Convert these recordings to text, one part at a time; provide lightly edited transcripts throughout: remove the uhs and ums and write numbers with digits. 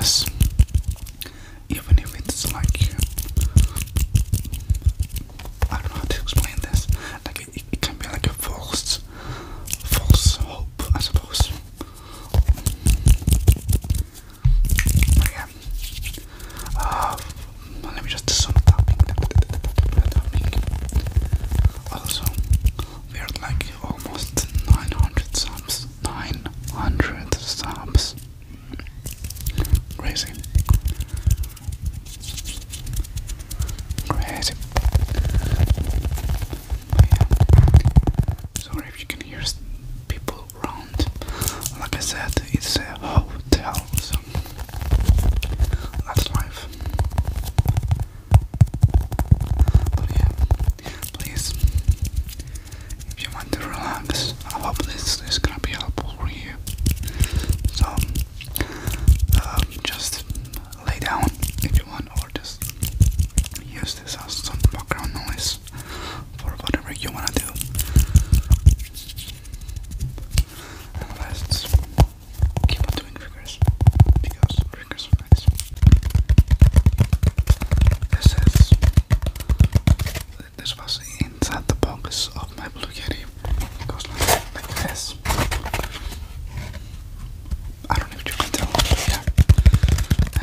because even if it's like, I don't know how to explain this, like it can be like a false hope, I suppose. But yeah, let me just do some tapping. Also, we're like almost 900 subs. 900 subs. Crazy. Crazy. But yeah. Sorry if you can hear people around. Like I said, it's a hotel, so that's life. But yeah, please, if you want to relax, I hope this is gonna be helpful for you. So, just lay down if you want, or just use this as some background noise for whatever you wanna do. And let's keep on doing triggers, because triggers are nice. This was inside the box of my Blue Yeti. It goes like this. I don't know if you can tell, but yeah.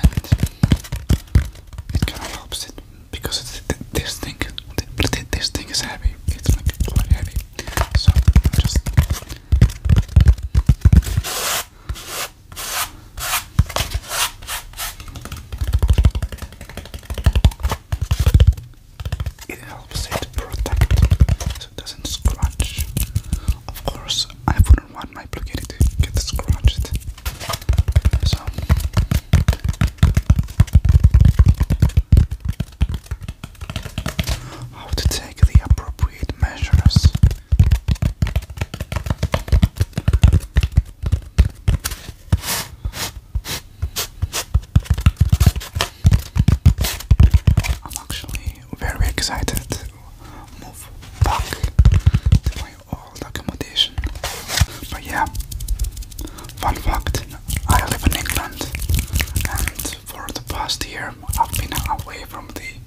And it kind of helps it because this thing is heavy. It's like quite heavy. So just it helps it protect so it doesn't scratch. Of course, I wouldn't want my Blue Yeti to get scratched. So how to take the appropriate measures. I'm actually very excited to move back to my old accommodation. But yeah, fun fact, I live in England, and for the past year I've been away from the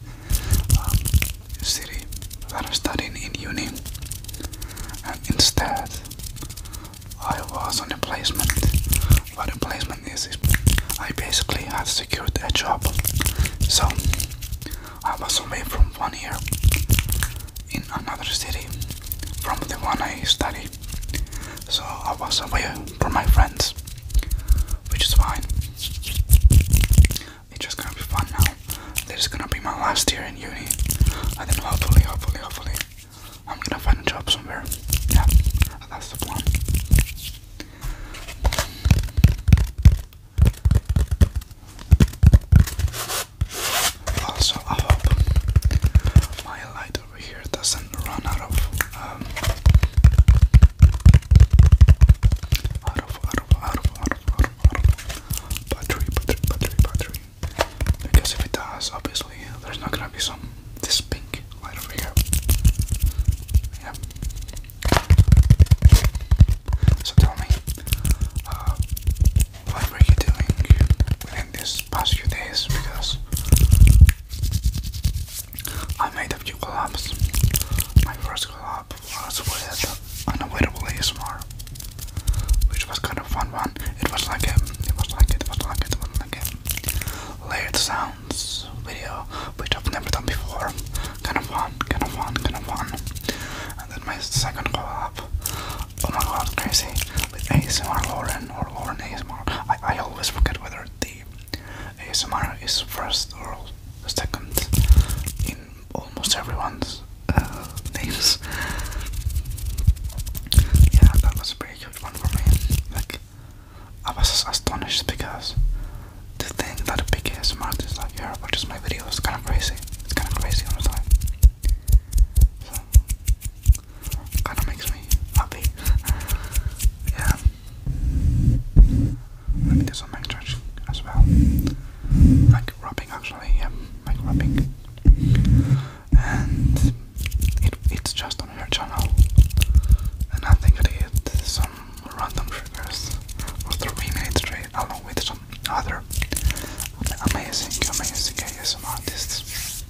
city that I studied in uni, and instead I was on a placement. What a placement is I basically had secured a job, so I was away from 1 year in another city from the one I studied. So I was away from my friends, which is fine. It's just gonna be fun now. This is gonna be my last year in uni, and then hopefully I'm gonna find a job somewhere. Yeah, that's the plan. Also, I hope my light over here doesn't run out of battery. Because if it does, obviously there's not gonna be this pink light over here. Yeah. So tell me, what were you doing within this past few days? Because I made a few collabs. My first collab was with Unavoidable ASMR, which was kind of fun one. It was like a layered sounds video, which I've never done before. Kind of fun. And then my second collab, oh my god, crazy, with ASMR Lauren or Lauren ASMR. I always forget whether the ASMR is first or second in almost everyone's names. Yeah, that was a pretty huge one for me. Like, I was astonished because to think that a big ASMR artist like her watches my videos is kind of crazy. It's kind of crazy on the time. So, kind of makes me happy. Yeah. Let me do some mic touch as well. Mic rubbing, actually. Yeah, mic rubbing. And it's just on her channel. And I think I did some random triggers for 3 minutes straight, along with some other amazing ASMR artists.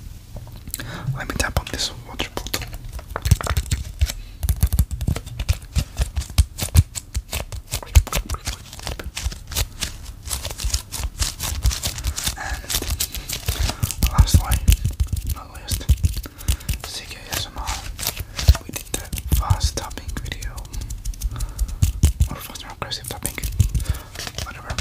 Let me tap on this water bottle. And lastly, not least, 𝘚𝘰𝘠𝘪𝘢. We did the fast tapping video, or fast and aggressive tapping, whatever.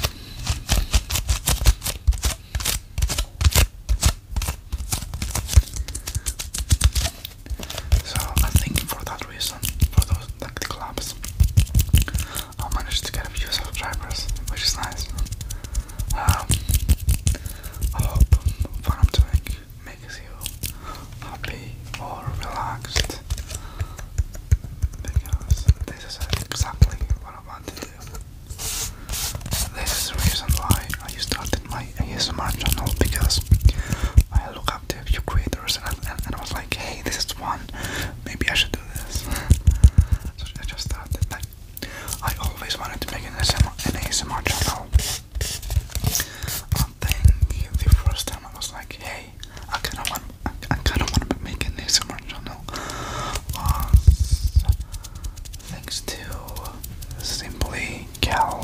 So I think for that reason, for those tactical apps, I managed to get a few subscribers, which is nice. I hope what I'm doing makes you happy or relaxed, because this is exactly what I want to do. This is the reason why I started my ASMR channel, because I look up to a few creators and I was like, hey, this is fun, maybe I should do this. So I just started. Like, I always wanted to make an ASMR channel. I think the first time I was like, hey, I kind of want to make an ASMR channel, was thanks to Simply Gal.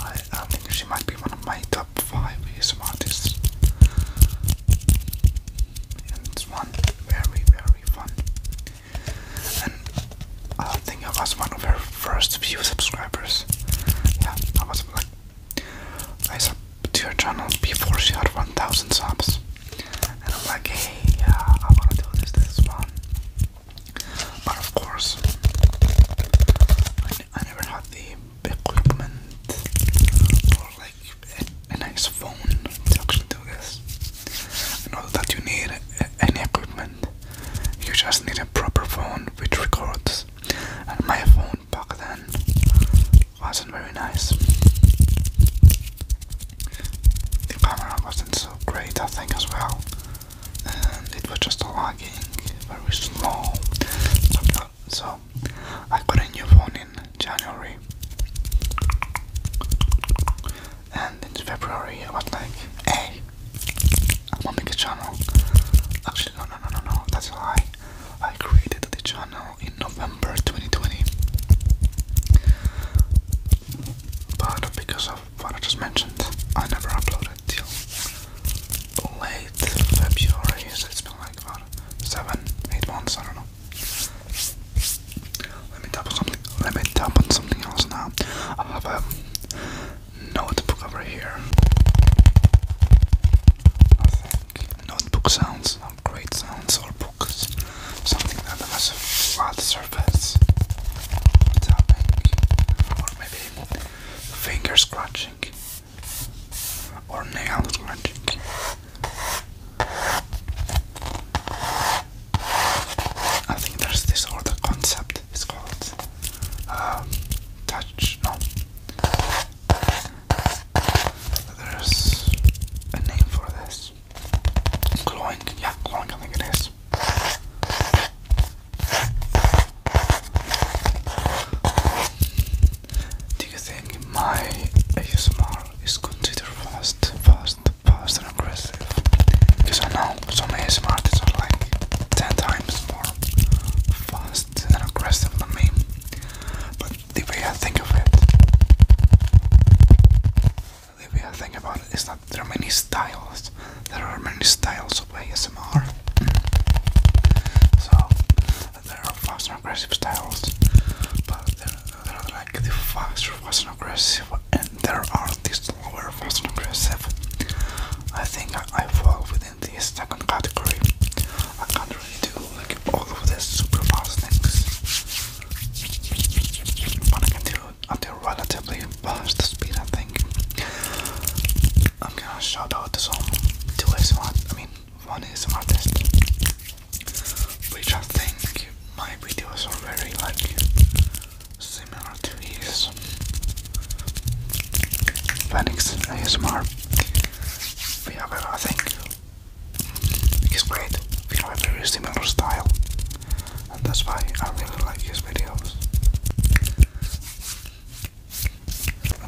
I think she might be one of my top 5 ASMR artists. And it's one very fun. And I think I was one of her first few subscribers. Yeah, I was like, I subbed to her channel before she had 1,000 subs. And I'm like, hey, yeah, I want to do this is fun. But of course, I never had the equipment or like a nice phone to actually do this. Not that you need any equipment, you just need a proper phone which records. And my phone back then wasn't very nice. The camera wasn't so great, I think, as well, and it was just lagging, very slow. So I got a new phone in January, and in February I was like, hey, I'm gonna make a channel. Actually, no, that's a lie. I created the channel in November 2020, but because of what I just mentioned, I never uploaded till late February, so it's been like about 7-8 months, I don't know. Let me tap on something else now. I have a notebook over here. I think notebook sounds are great sounds, or books. Something that has a flat surface. Tapping. Or maybe finger scratching. Or nail scratching. I think there's this other concept. It's called touch. No. There's a name for this. Glowing. Yeah, glowing. I think it is. Do you think my ASMR is considered fast and aggressive? Because I know some ASMR artists are like 10 times more fast and aggressive than me. But the way I think of it, about it, is that there are many styles. There are many styles of ASMR. So there are fast and aggressive styles, but there are like the faster fast and aggressive, and there are the slower fast and aggressive. I think I fall within the second category. I can't really do like all of this super fast things, but I can do it at a relatively fast speed, I think. I'm gonna shout out to one ASMR artist, which I think my videos are very like similar to his. Phoenix ASMR. We have I think he's great. We have a very similar style, and that's why I really like his videos.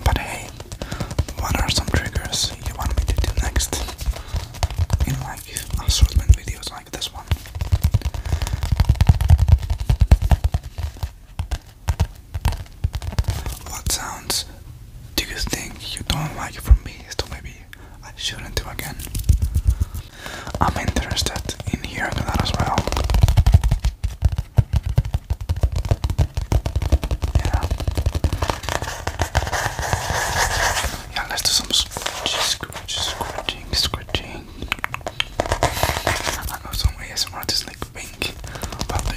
But hey, what are some triggers you want me to do shouldn't do again. I'm interested in hearing that as well. Yeah, let's do some scratching. I know some ASMR artists like pink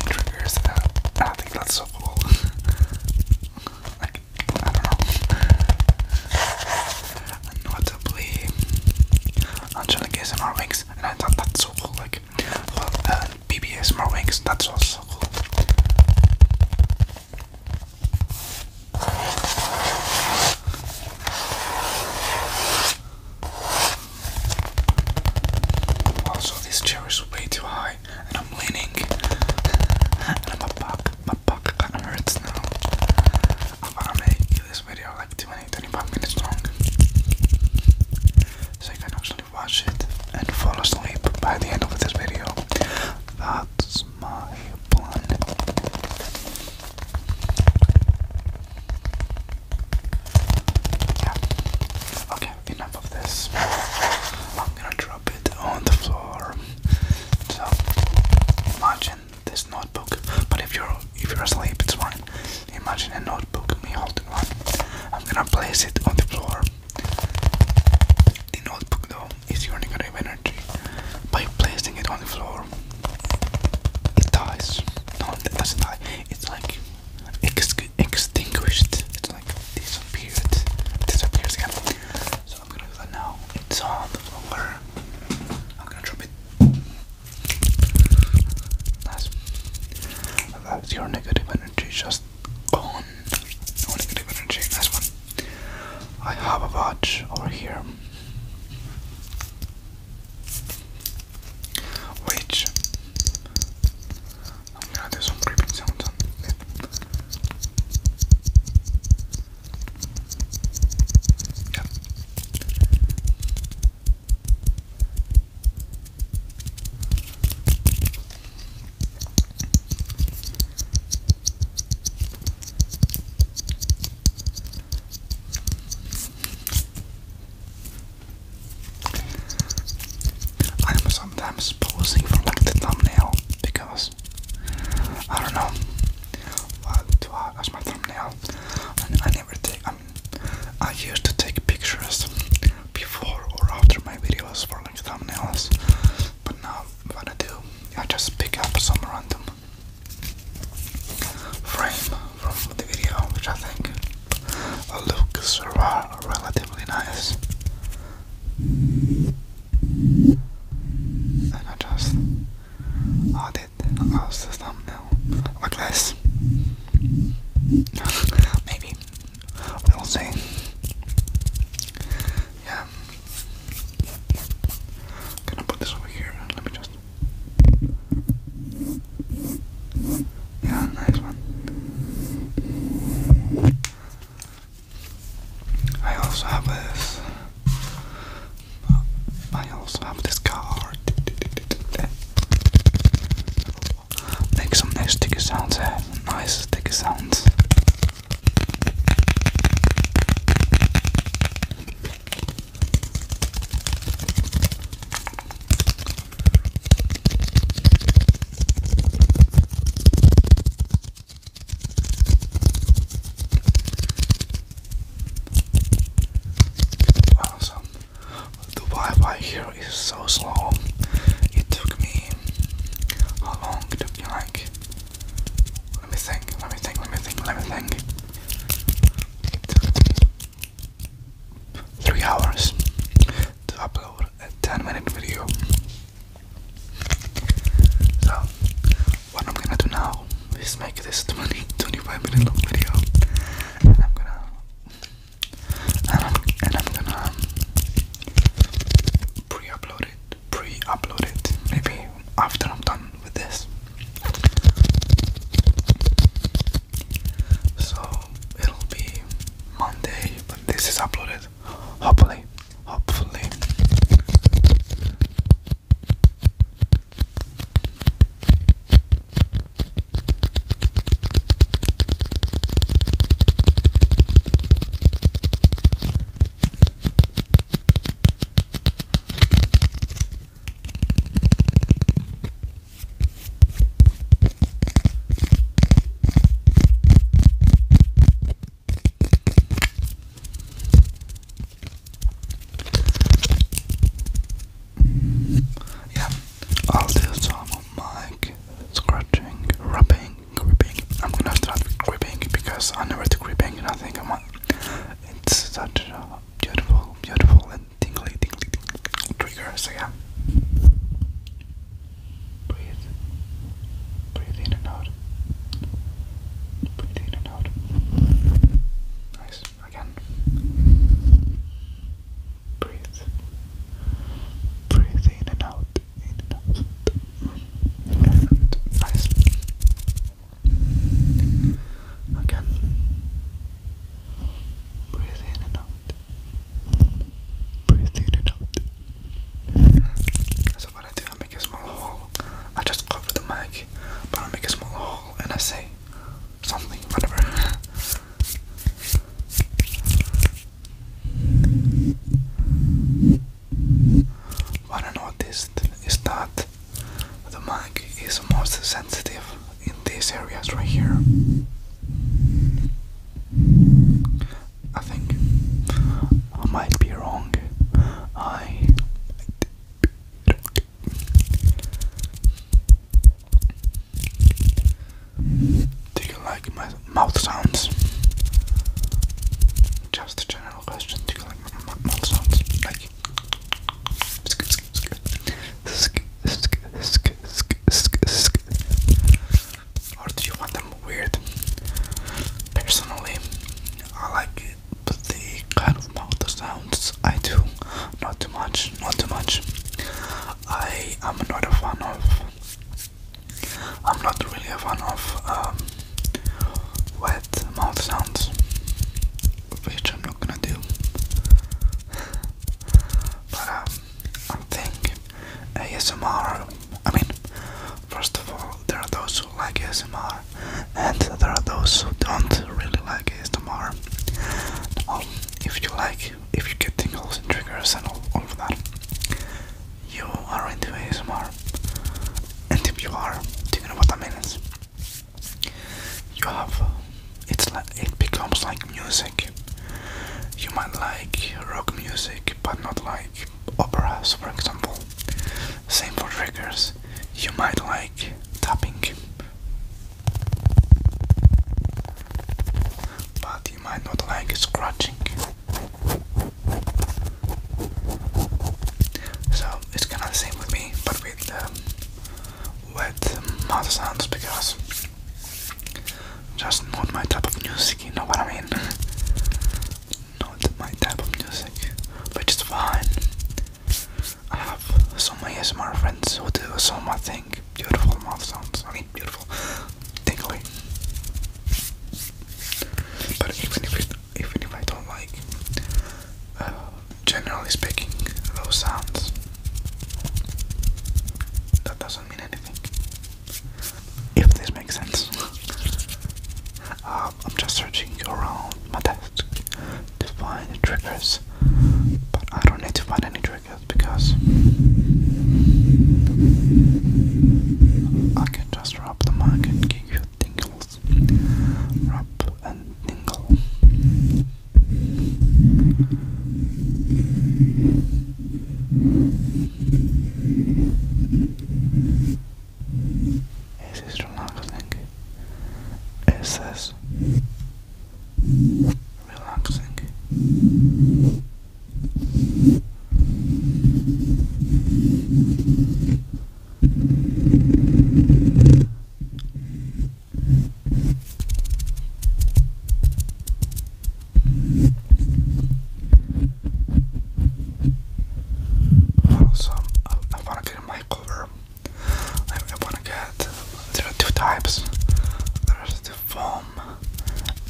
triggers. I think that's so cool. Like, I don't know. Notably, angelic ASMR wings, and I thought that's so cool. Like, BBSMR wings, that's also so cool. Also, this chair is way too high, and I'm leaning, and my back kind of hurts now. I'm gonna make this video like 20-25 minutes long, so you can actually watch it and fall asleep by the end of this video. That's my plan. Yeah. Okay, enough of this. I'm gonna drop it on the floor. So imagine this notebook, but if you're asleep, it's fine. Imagine a notebook, me holding one. I'm gonna place it on the floor. The notebook though is your negative energy. By placing it on the floor, it dies. No, it doesn't die. It's like extinguished. It's like disappears again. So I'm gonna do that now. It's on the floor. I'm gonna drop it. Nice. That's your negative energy just gone. No negative energy. Nice one. I have a watch over here, which I'm gonna do some creeping sounds on it. Yeah. I'm sometimes posing for like the thumbnail because I don't know what to have as my thumbnail. I never take. I used to take pictures before or after my videos for like thumbnails, but now what I do, I just pick up some random frame from the video, which I think looks relatively nice. And I just add it as the thumbnail, like this. Maybe, we'll see. Yeah. Gonna put this over here. Let me just. Yeah, nice one. I also have this. Card. Make some nice sticky sounds. Nice sticky sounds. Awesome. The Wi-Fi here is so slow. It took me how long? It took me like, let me think. It took me 3 hours to upload a 10-minute video. So what I'm gonna do now is make this 20-25-minute long video, and I'm gonna pre-upload it maybe after I'm done with this. So it'll be Monday when this is uploaded. Hopefully. this again. Breathe. Breathe in and out. Breathe in and out. Nice. Again. Breathe. Breathe in and out. In and out. Nice. Again. Breathe in and out. Breathe in and out. So what I do, I make a small hole. I just cover the mic, but I make a small hole and I say something, whatever. What I noticed is that the mic is most sensitive in these areas right here. I think I might be wrong. Do you like my mouth sounds? Just a general question. Do you like my mouth sounds? Like, or do you want them weird? Personally, I like the kind of mouth sounds I do. Not too much, not too much. I am not a fan of. I'm not really a fan of wet mouth sounds, which I'm not gonna do. But I think ASMR. I mean, first of all, there are those who like ASMR, and there are those who don't really like ASMR. If you get tingles and triggers and all of that, you are into ASMR. And if you are, do you know what that means? You have, it becomes like music. You might like rock music, but not like operas, for example. Same for triggers. You might like tapping, but you might not like scratching. So it's kind of the same with me, but with wet mouth sounds, because just not my type of music, you know what I mean? Not my type of music, which is fine. I have some ASMR friends who do some, I think, beautiful mouth sounds. I mean, beautiful, tingly. But even if I don't like, generally speaking, those sounds, that doesn't mean anything. If this makes sense. I'm just searching around my desk to find triggers, but I don't need to find any triggers because I can just rub the mic and give you tingles. Rub and tingle. Is this relaxing? Is this relaxing? Also, I want to get a mic cover. I want to get. There are two types. There's the foam,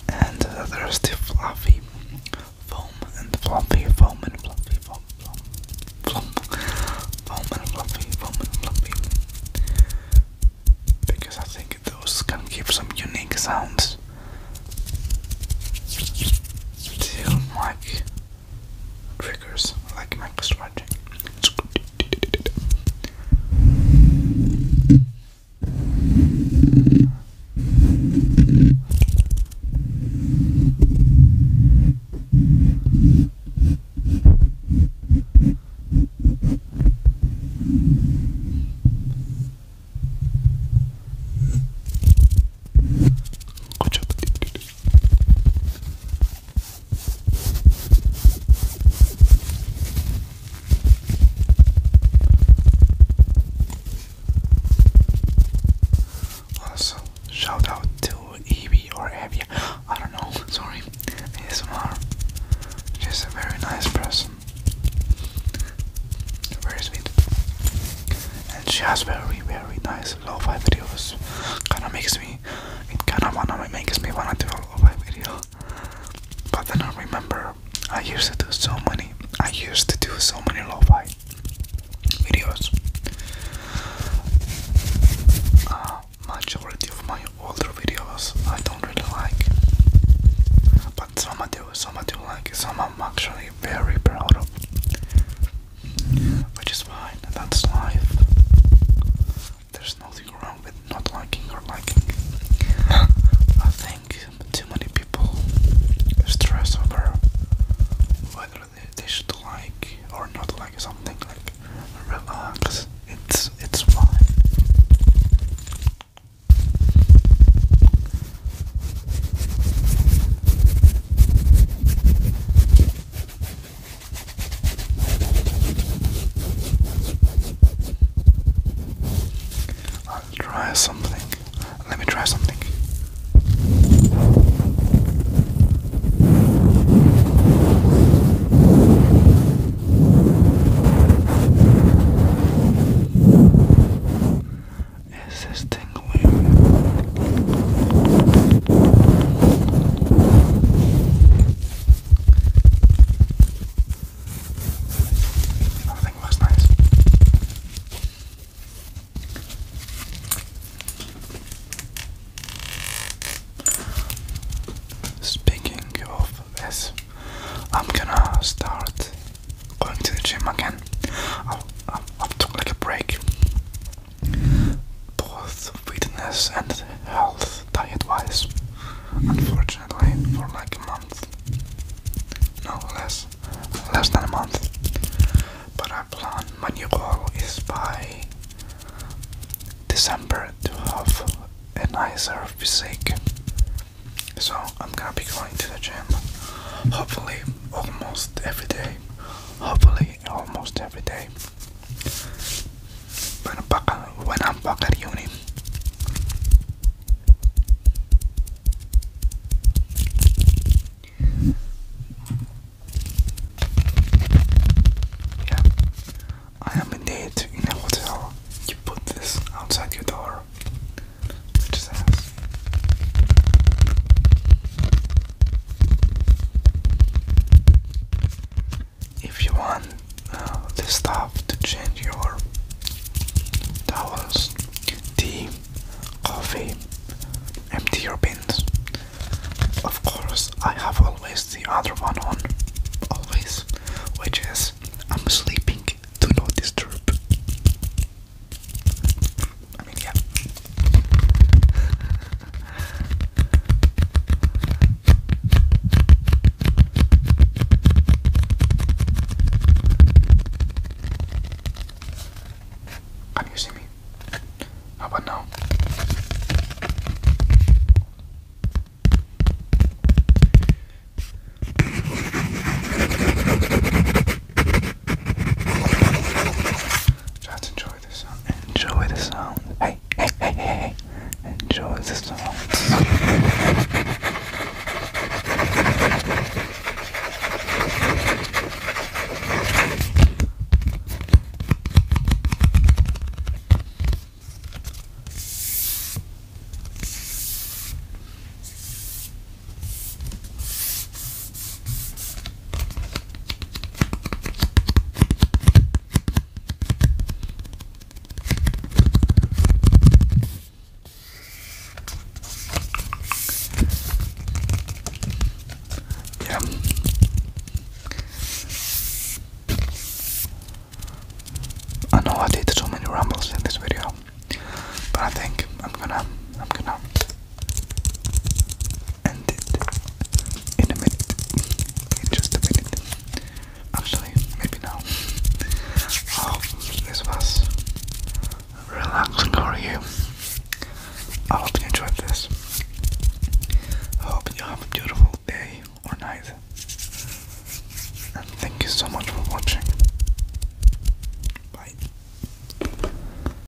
and there's the fluffy foam, and fluffy foam, and fluffy foam, foam and fluffy, foam and fluffy. Because I think those can give some unique sounds to mic triggers, like mic scratching. she has very nice lo-fi videos. Makes me wanna do a lo-fi video. But then I remember I used to do so many lo-fi videos. Majority of my older videos I don't really like, but some I do like, some I'm actually very proud of, which is fine. That's life. There's nothing wrong with not liking or liking. I think too many people stress over whether they should like or not like something. Like, relax. It's fine. Try something. Let me try something. Is this tingling? I think it was nice. Speaking of this, I'm gonna start going to the gym again. I've took like a break, both fitness and health diet wise, unfortunately, for like a month. No, less than a month. But I plan, my new goal is by December to have a nicer physique. So I'm gonna be going to the gym, hopefully almost every day. When I'm back at uni. Yeah, I am indeed in a hotel. You put this outside your door, which says, if you want the stuff to change your towels, tea, coffee, empty your bins. Of course, I have always the other one on, always, which is I'm sleeping, do not disturb. I mean, yeah. Can you see me? How about now? Just enjoy the sound. Enjoy the sound. Hey. Enjoy the sound. I know I did so many rambles in this video, but I think I'm gonna end it in a minute. In just a minute. Actually, maybe now. I hope this was relaxing for you. I hope you enjoyed this. I hope you have a beautiful day or night. And thank you so much for watching.